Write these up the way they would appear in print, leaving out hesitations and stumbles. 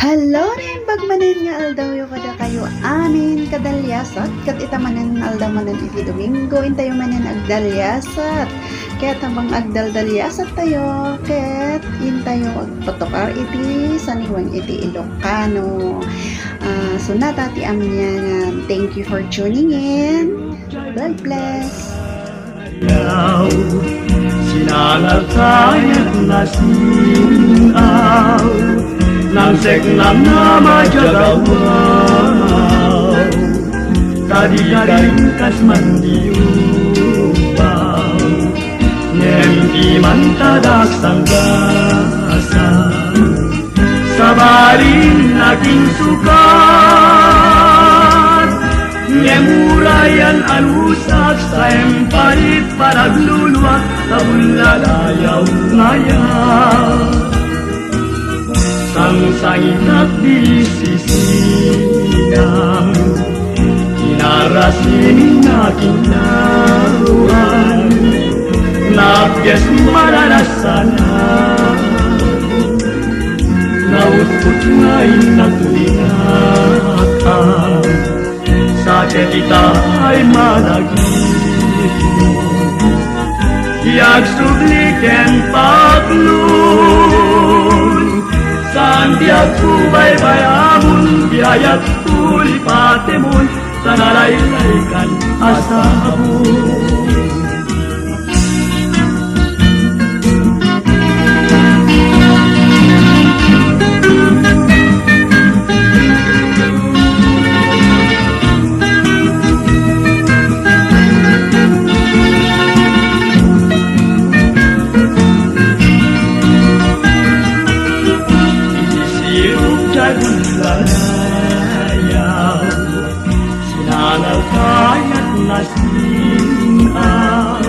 Hello rin bagmanen nga aldaw yo kada kayo amin kadalyasat kat itamanen aldaw manen iti Domingo intayo manen agdalyasat ket habang agdaldalyasat tayo ket intayo agpotokar iti saniwang iti Ilocano. So natati amnya nga thank you for tuning in. God bless. Sinanagkayat na sinaw ng seknam na majagawaw tadi karingkas mandiubaw nempi mantadak sanggasa sabarin naging sukat ngemurayan alusak sa emparit paragluluwak tabulalayaw ngayaw sang-sangit at disisiyang kinarasin aking naruan napyas maranasan nautput ngayon na tulingatan sa kita ay malagit mo yagsubliken paglun sandiag subaybayamun biayat tulipatemun sanalaylaikan asabun lalayaw sinanagkayat na sinaw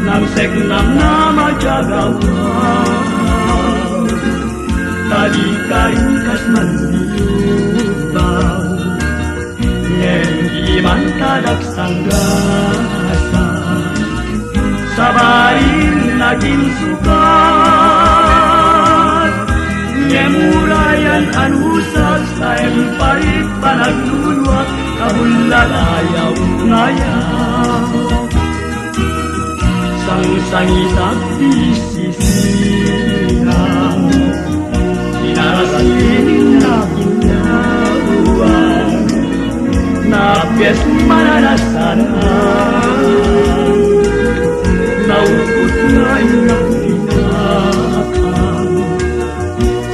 ng seknam na majagawaw tadi karingkas mandiubaw ngemdi mantadak sanggasa sabarin naging sukat ngemurayan anusak sa emparit panagluluwak kabulalayaw ngayaw sang-sangit at disisirang kinarasin aking naruan napyas maranasan naupot ngayon na kulinakan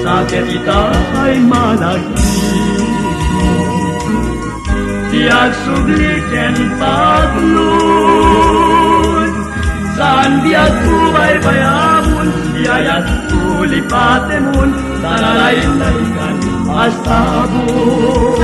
sakit kita ay malagit mo tiyak subliken paglun saan diag subaybayamun biayat tulipatemun sanalaylaikan asabun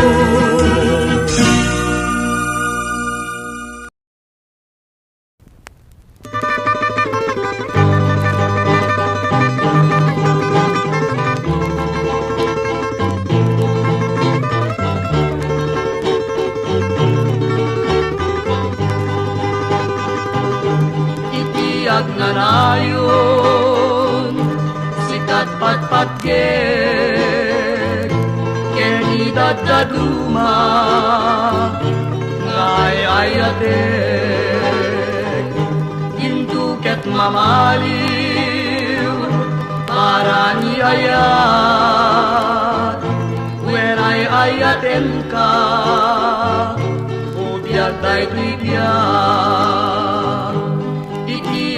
nanayon sikat patpatgeg kenidad daduma ngay ayadeg induket mamaliw para ni ayat when ay ayaten ka ubiyag tay tuibiyag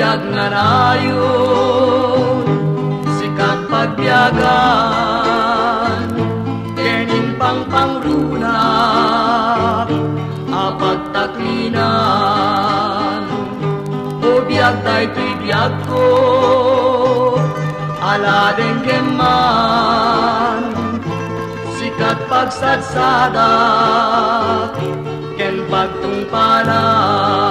itiag nanayon sikat pagbiagan kening pangpangruna apagtaklinan o biag tay tuy biag ko aladeng keman sikat pagsatsadak ken pagtungpalan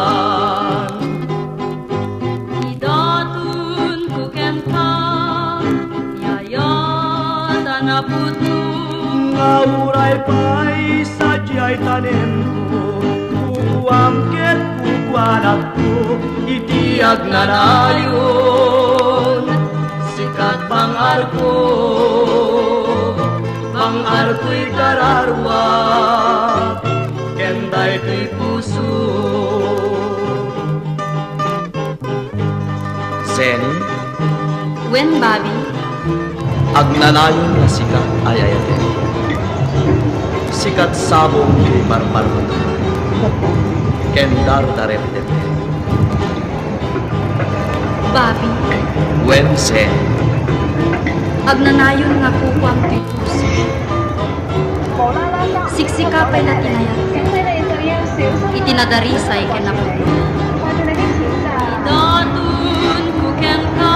ngauray pa'y sadyay tanem ko uwangket kukwanak ko itiag nanayon sikat pangar ko ang arto'y kararwa, kenday to'y puso. Sen, Wen Bobby, agnanayon nga sikat ay ayaten. Sikat sabong di parparmuto, kendar tareptete. Bobby, Wen sen, agnanayon nga kukwang ti puso. Siksikapay na tinayat, itinadarisay kinapuno. Idatun kuken ka,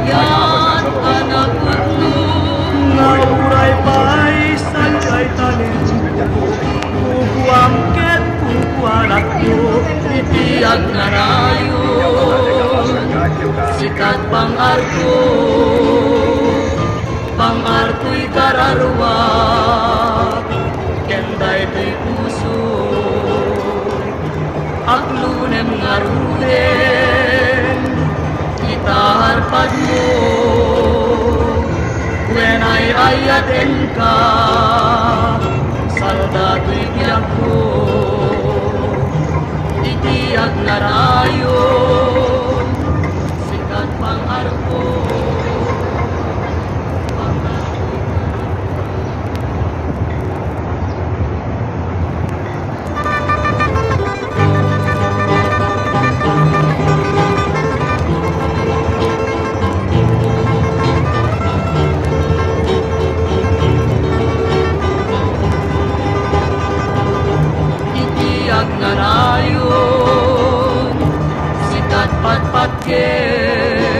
yayat anaputno. Nauray pa'y sadyay tanin, kukuangket kukuanak mo, itiyag na rayon. Sikat pang-arko, pang-arko'y kararwa, kenday to'y puso. Aklunem nga ruden, itaharpad mo, when ay ayaten ka, saldato'y biyak ko, itiyag na rayon, sikat pang-arko. Itiyag na rayon, sikat patpatken,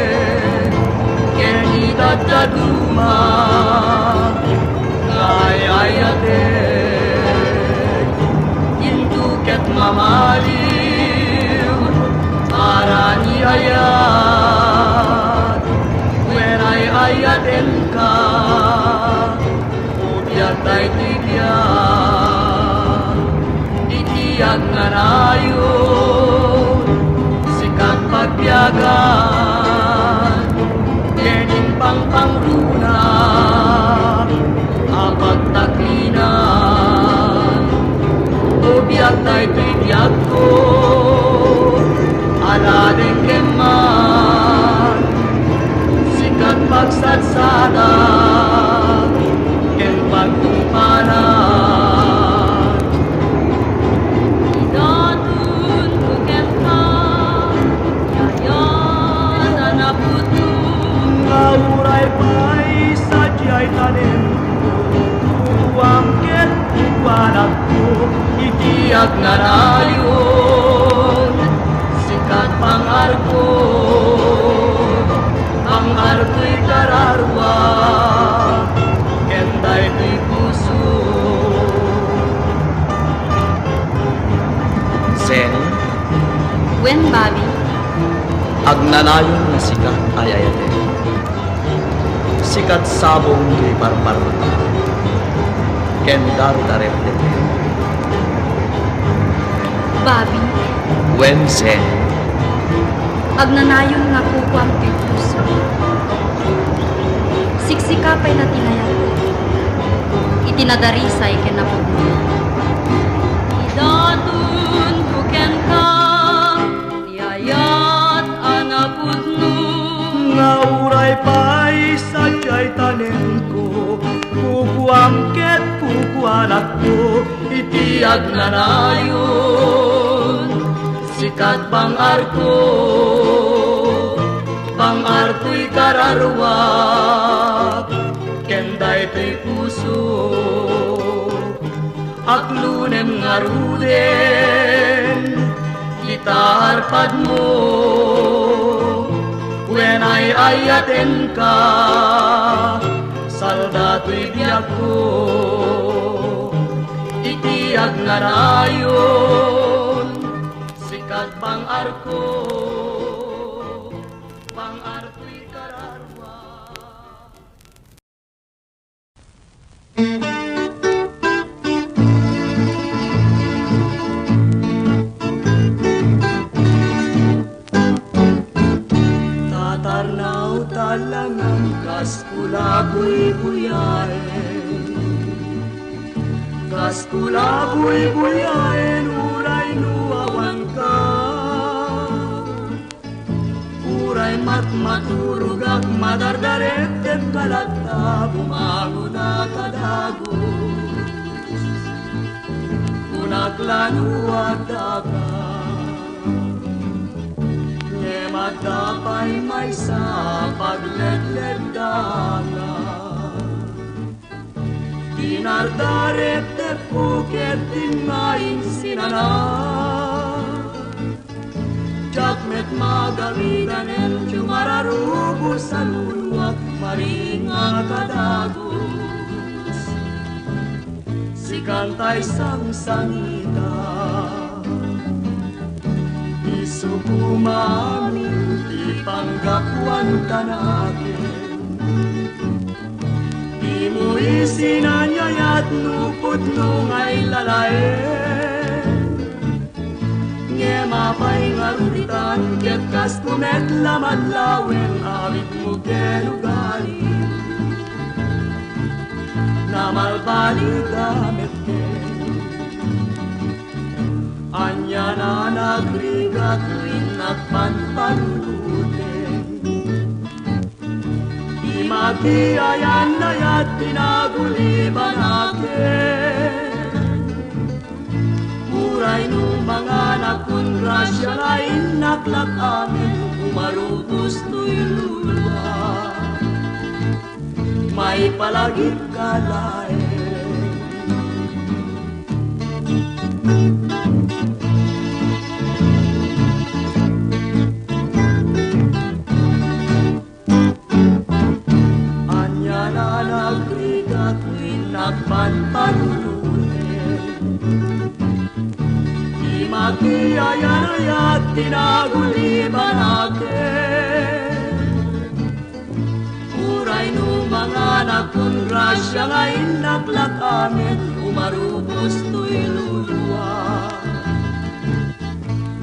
kenitad daduma, ngayayaten, induket mamaliw, arani ayat, wenay ayaten ka, ubiyag tayo tibiyag. Itiyag nga rayon, sikat pagbiyagan, kening pangpangruna, apat taklinan. O biyag tayo tibiyag ko, aladeng keman, sikat pagsadsada, ken pagtumpanan. Idatun kuken ka, yayat anaputno. Nauray pa'y sadyay tanim ko, kukuangket kukuanak ko, itiyag na rayon, sikat pang-arko, pang-arko'y kararwa, kenday to'y puso. sen, Wen Bobby, agnanayon nga sikat ay ayaten. Sikat sabong di parparmuto, kendar tareptete. Bobby, Wen sen, agnanayon nga kukwang ti puso. Siksikapay na tinayat, itinadarisay kinapuno. Idatun kuken ka, yayat anaputno. Nauray pa'y sadyay tanim ko, kukuangket kukuanak ko, itiyag na rayon, sikat pang-arko, pang-arko'y kararwa, kenday to'y puso. Aklunem nga ruden, itaharpad mo, when ay ayaten ka, saldato'y biyak ko, itiyag na rayon, sikat pang-arko, pang-arko'y kararwa. Tatarnaw talang ang kas pula ko'y buyay, Kas kulaboy buyain uray nuawan ka Uray maturugak madardaret et balata bumango na kadagos Kunaklanuat ka Ngematapay may sa pagledled daga Dinardaret te puket tinmaing sinana Jakmet magamitan el cumararubo sa luluak maringa kadagos Si kantay sang-sangita Isukumamin ipanggakuan tanakin Di mo isinanyayat nupot nung ay lalae Nge mapay ngaruritan ket kas kumet lamad lawen awit mo kenugali Namalbali gamit ke Anya na nagrigat nagpanpanuluten Di matiayan na yat pinaguliban natin Uray nung mga nakunrasya lain naklak amin Umarubos to'y luluwa May palagip ka lain Nagpanpanulutin Di makiayan-ayat tinaguliban natin Uray nung mga nagkunrasya ngayon naklak amin Umarubos to'y luluwa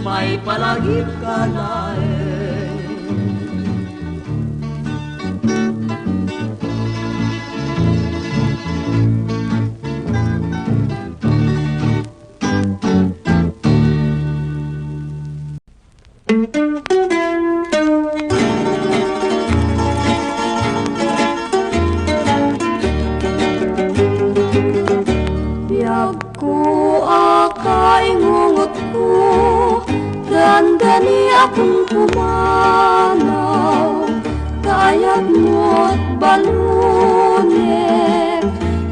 May palagip ka lain Dandani akong pumanaw Kayat mo't balunek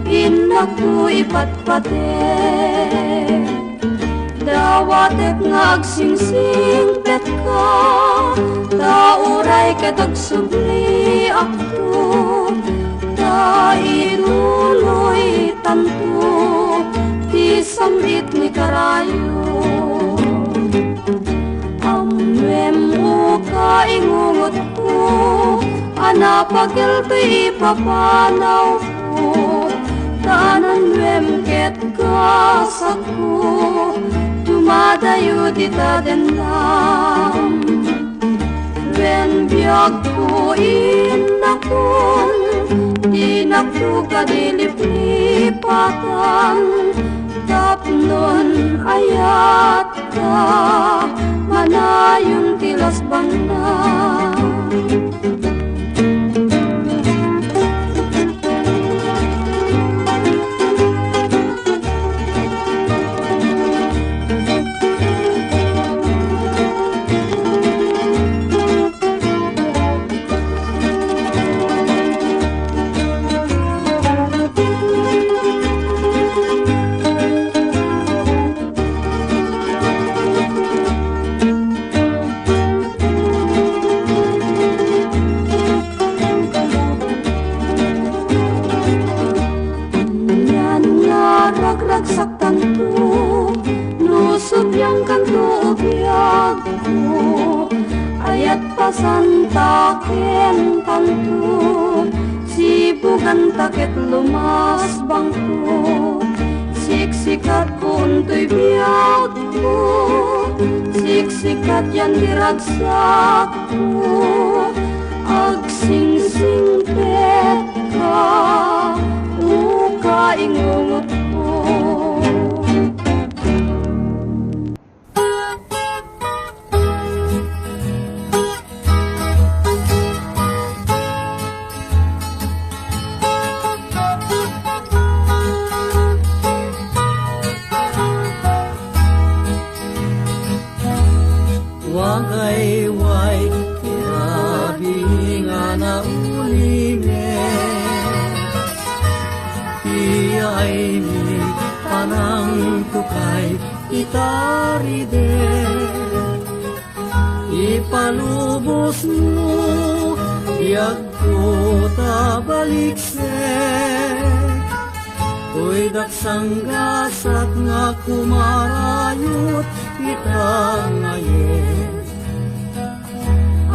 Inak ko ipatpatek Dawatek nga agsingsing pet ka Tauray ket agsubli ako Tailuloy tanto Ti samit ni karayo Amwem mo kaingungot ko Anapagil to'y ipapanaw ko Taanan wem ket kasak ko Dumadayo di tadendam Wen biyag ko inakon Di nakruga dilip-lipatan Tapnon ayat ka Manayong tilas banda Ragsaktan ko Nusog yang kanto biyag ko Ayat pasantaken tanto Sibugan takit lumas bangko Siksikat ko unto'y biyag ko Siksikat yan diragsak ko Agsingsing pet ka Uka ingungot ko ay ni panang tukay itaride. Ipalubos mo biyag ko tabaliksek, to'y daksang gasat nga kumarayot itang ngayon.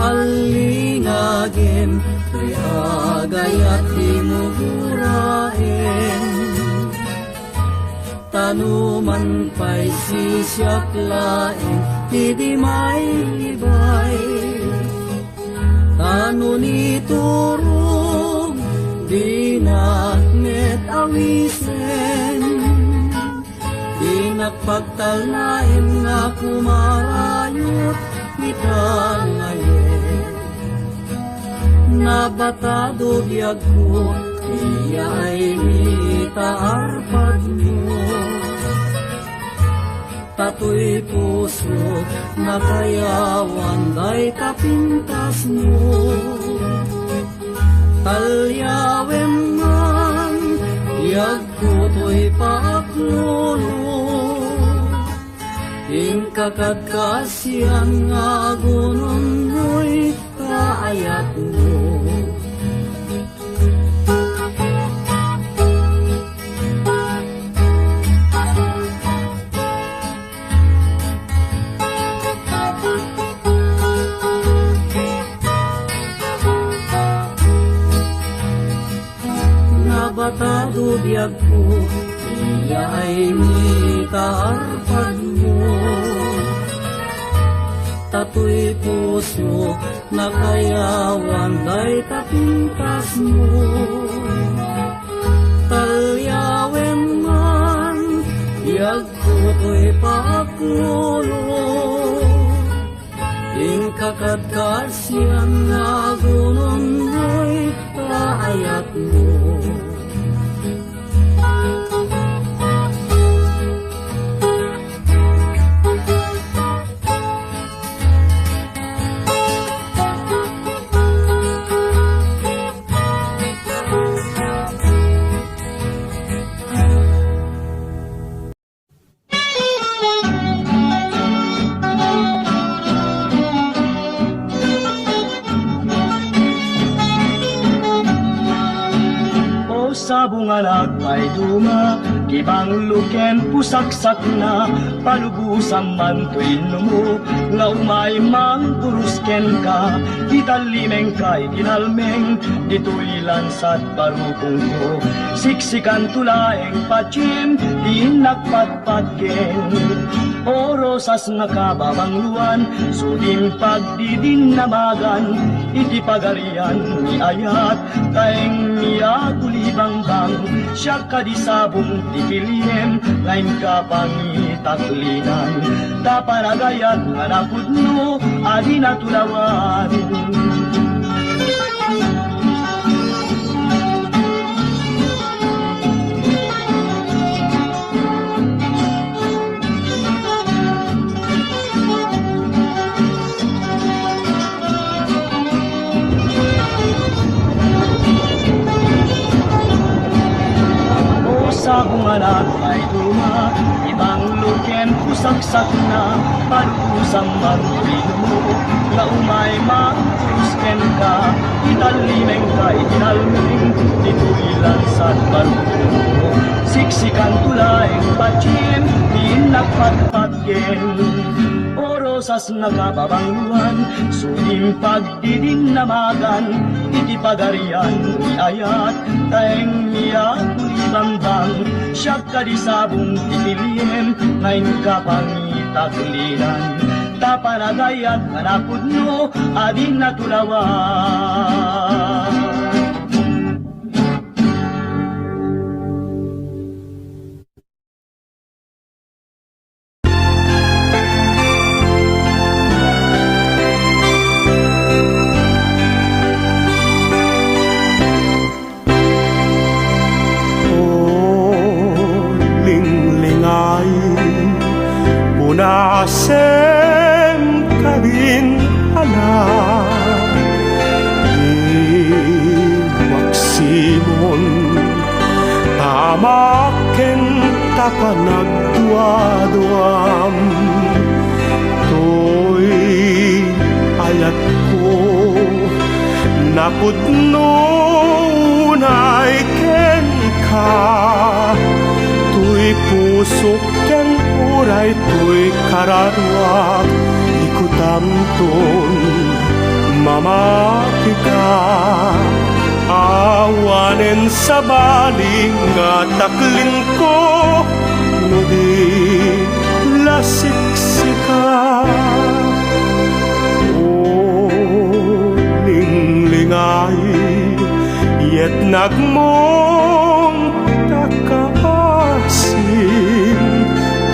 Alingagin, to'y agayat di mo gurain, tanuman pa'y sisyaklain, di may ibay. Tano ni turog, di nakmet awisen, di nakpagtalain nga kumarayot kita ngayon. Nabatado biyag ko, iya ay nitaarpad mo, tato'y puso na kayawan day kapintas mo. Talyawin man, biyag ko to'y paaklulo, ingkakad kasyan nga gunon mo'y kaayat mo. Nabatado biyag ko, iya ay nitaarpad mo, tato'y puso na kayawan day kapintas mo. Talyawin man, biyag ko to'y paaklulo, ingkakad kasyan nga gunon mo'y kaayat mo. Sa bungalag ay duma, ibang luken pusaksak na, palubusan man to'y numo, nga umay mang urusken ka, italimeng kay kinalmeng, dito'y lansat barukong ko, siksikan tulaeng patsim, di nakpatpatken. Orosas nakababangluan, sudim pagdidinamagan, iti pagarian ni ayat, kaeng niya tulibang-bang, siya kadisabong tipiliem, lain ka pangitaklinan, taparagayat nga napudno, adi natulawan. Sa bungalag ay duma, ibang luken pusaksak na, palubusan magpino mo, nga umay magpusken ka, italimeng ka itinalming, dito'y lansat barukong mo, siksikan tulaeng patsim, di nakpatpatken. Orosas nakababangluan, sudim pagdidinamagan, iti pagarian ni ayat, taeng niya tulibang-bang, siya kadisabong titiliem, ngayon ka pangitaklinan, tapanagayat kanapudno, adi natulawan. Punasem kadin anak di maksimon tamak ken tapanagduaduam. To'y ayat ko napudnunay ken ka. To'y pusok ken uray to'y kararwak ikutamton mamati ka. Awanen sa baling nga taklin ko no di lasiksika. O linglingay yet nagmong takaasin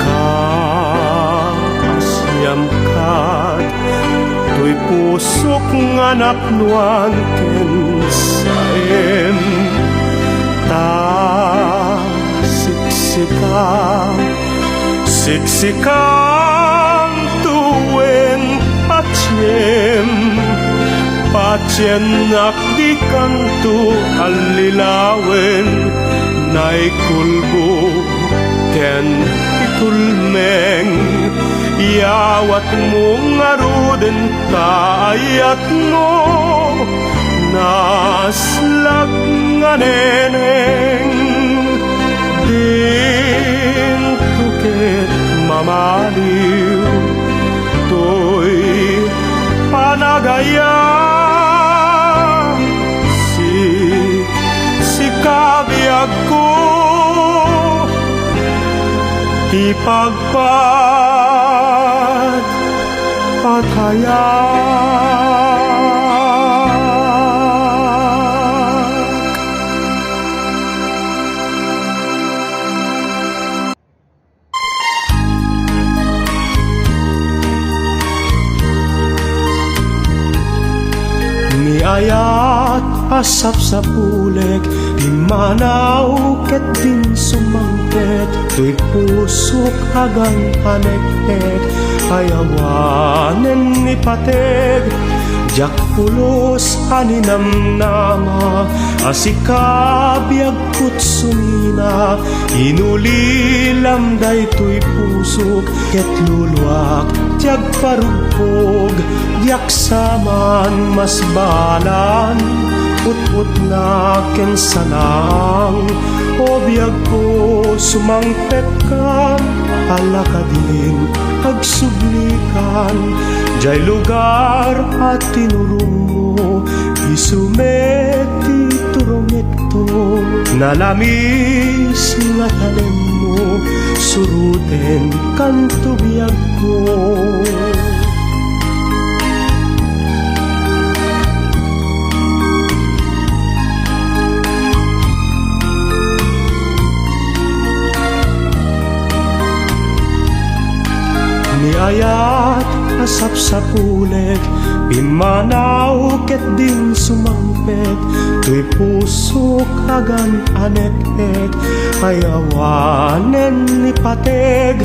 kaasyam kat to'y pusok nga napnuan ken saem ta siksikang tuwen patyen nakdi kanto alilawen nay kulbo ken itulmeng yawat mo ngaruden kaayat mo naslag nga neneng din tuket mamaliw to'y panagaya si kabiyag ko ayat asap sa pulik di manaw ket din sumangpet to'y pusok agang anek-ek ayawanen ni pateg jak pulos aninam nama asikabiyag kutsumina inulilam day to'y pusok ket luluak jak parugpog yak saman mas balan put na ken sanang o biyag ko sumangpet kan alakadin agsublikan jay lugar at tinurong mo isumeti turongek to nalamis nga talem mo suruten kan tubiyag ko. Ayat asap sa pulik pimanaw ket din sumangpet to'y pusok agan anek-ek ayawanen ni pateg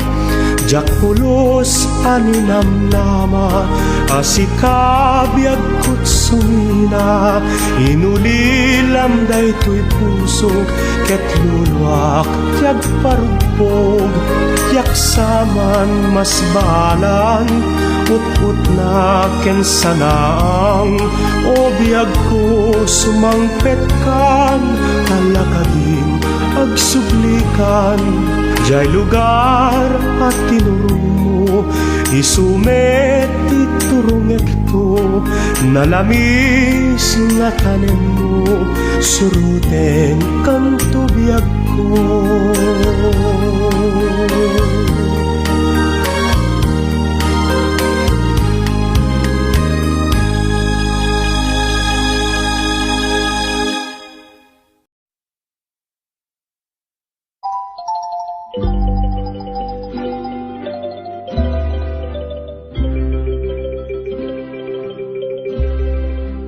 jak pulos aninam nama asikabiyag kutsumina inulilam day to'y pusok ket luluak jak parugpog yak saman mas balan put na ken sanang o biyag ko sumangpet kan alakadin agsublikan jay lugar at tinurong mo isumeti turongek to nalamis nga tanem mo suruten kan tubiyag ko.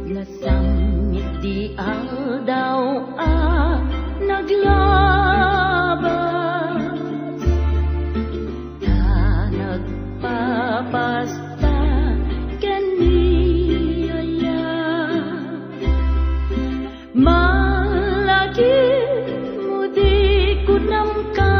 Nasamit di aldaw naglabas ta nagpapasta kaniyaya malagi mo di ko namka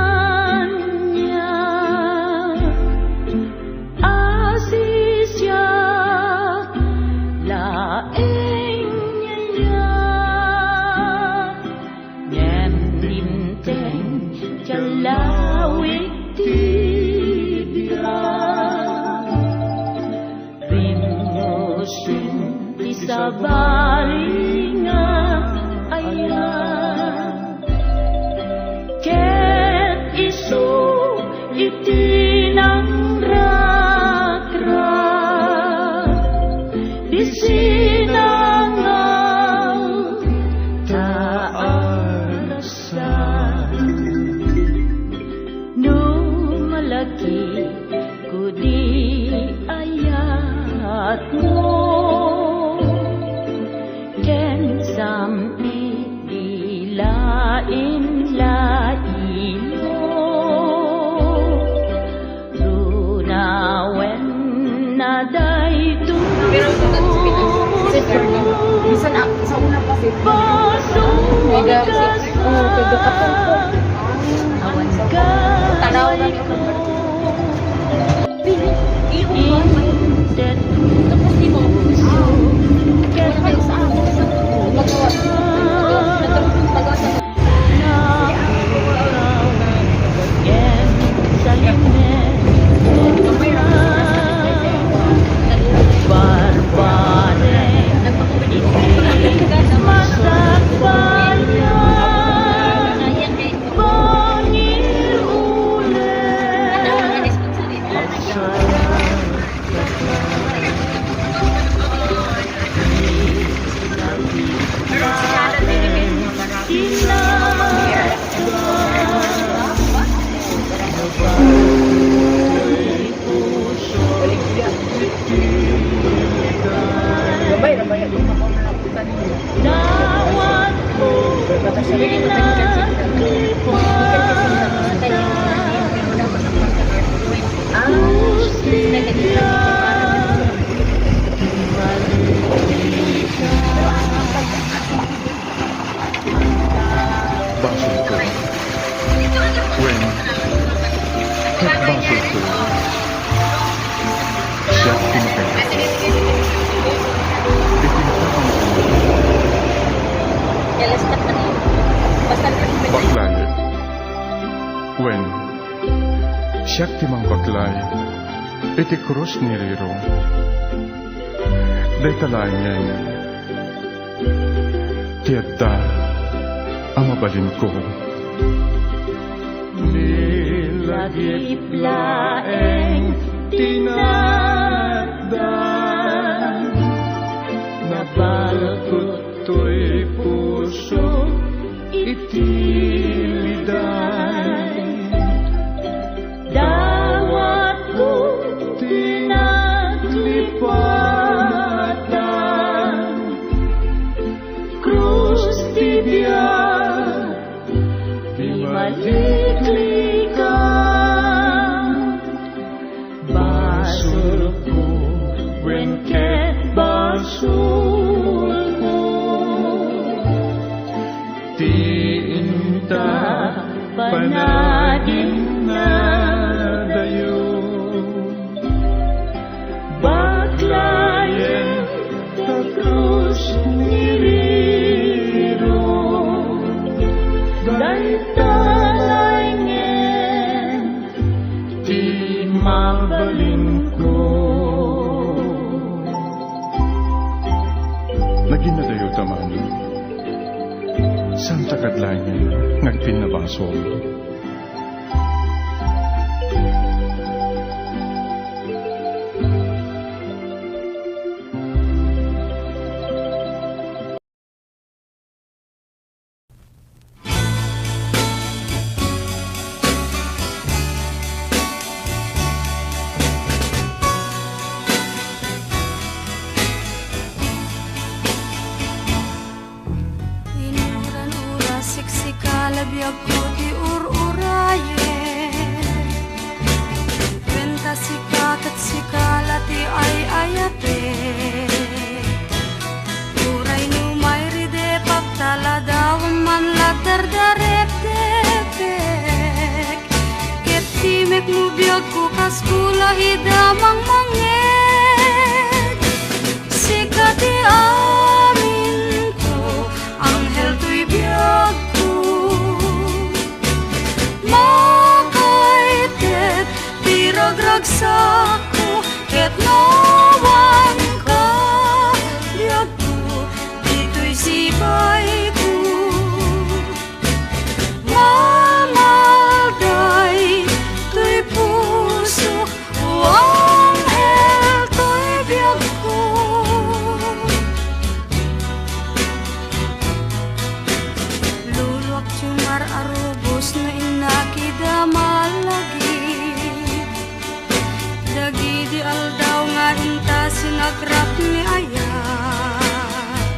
jalawig tibya Rimosyon ti sabalinga aya Ket iso itinangrakra di sinangaw taarasan no malaki kudi ayat mo ken sampi dilain lailo runawen naday Pero bisa na sa una pa si mega pwede ka po awan ka tanaw na ko tapos di mo kaya sa ako magawa magawa sa Baklay. When siya timang baklay, iti krus ni Riro. Day kalangan, tiyadda ang mabalin ko. Nilagip laeng tinatdan nabalkot to'y puso itiliday dawat ko tinaglipatan krus tibia di maliklikan basur ko when ket basur ko Tiinta panagin na dayo. Baklayen ta krus ni Riro daytalangen ti mabalin ko Naginadayo taman. Santa kadlangan nagpinabasol. Biag ko di ur-urayen Kwenta sikat at sikalati ay ayate Uray no may ride pagtaladaw man ladardarep depek Ket timek mo biag ko kaskula hidamang mangeg Sikat di amin ko Anghel to'y biag ko sako ket nawan ka biyag ko dito'y sibay ko mamalday to'y puso ang hel to'y biyag ko luluak cumar arubos na inakida malagi dagi di aldaw nga inta sinagrap ni ayat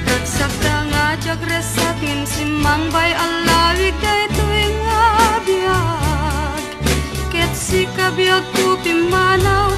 dagsakta nga jagresatin si mangbay alawig day tuwing nga biyag ket si kabiyag ko pimanaw